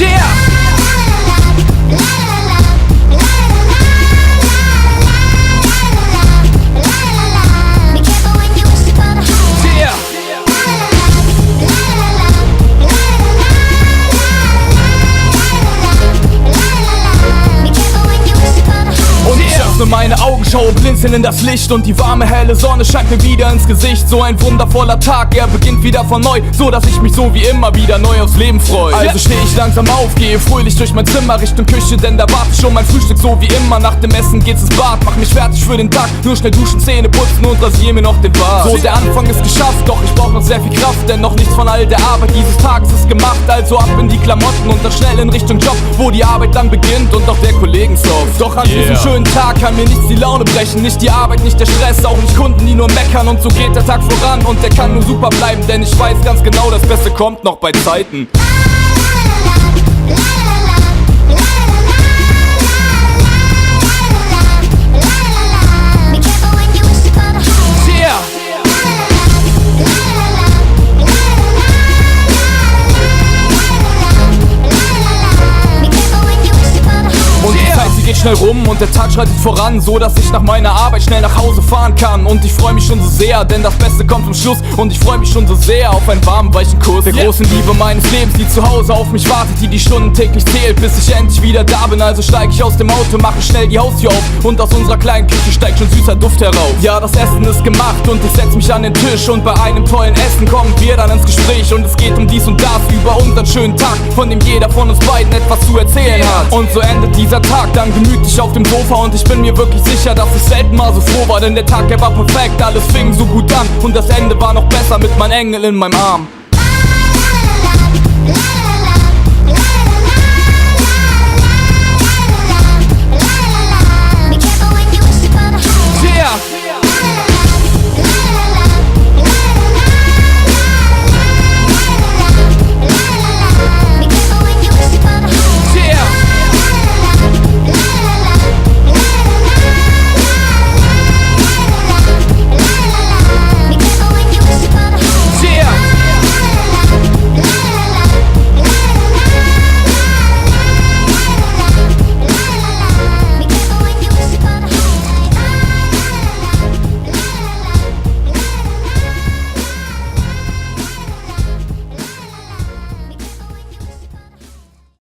Yeah! Meine Augen schaue blinzeln in das Licht und die warme helle Sonne scheint mir wieder ins Gesicht. So ein wundervoller Tag, er beginnt wieder von neu, so dass ich mich so wie immer wieder neu aufs Leben freue. Also stehe ich langsam auf, gehe fröhlich durch mein Zimmer Richtung Küche, denn da wartet schon mein Frühstück so wie immer. Nach dem Essen geht's ins Bad, mach mich fertig für den Tag, nur schnell duschen, Zähne putzen und rasiere mir noch den Bart. So, der Anfang ist geschafft, doch ich brauch noch sehr viel Kraft, denn noch nichts von all der Arbeit dieses Tages ist gemacht. Also ab in die Klamotten und dann schnell in Richtung Job, wo die Arbeit dann beginnt und auch der Kollegensoft. Doch an diesem schönen Tag kann mir nichts die Laune brechen, nicht die Arbeit, nicht der Stress, auch nicht Kunden, die nur meckern. Und so geht der Tag voran und der kann nur super bleiben, denn ich weiß ganz genau, das Beste kommt noch bei Zeiten. Schnell rum und der Tag schreitet voran, so dass ich nach meiner Arbeit schnell nach Hause fahren kann. Und ich freue mich schon so sehr, denn das Beste kommt zum Schluss. Und ich freue mich schon so sehr auf einen warmen, weichen Kuss der großen Liebe meines Lebens, die zu Hause auf mich wartet, die Stunden täglich zählt, bis ich endlich wieder da bin. Also steige ich aus dem Auto, mache schnell die Haustür auf und aus unserer kleinen Küche steigt schon süßer Duft heraus. Ja, das Essen ist gemacht und ich setz mich an den Tisch und bei einem tollen Essen kommen wir dann ins Gespräch. Und es geht um dies und das, über unseren schönen Tag, von dem jeder von uns beiden etwas zu erzählen hat. Und so endet dieser Tag dann gemütlich auf dem Sofa und ich bin mir wirklich sicher, dass ich selten mal so froh war, denn der Tag, der war perfekt, alles fing so gut an und das Ende war noch besser mit meinem Engel in meinem Arm.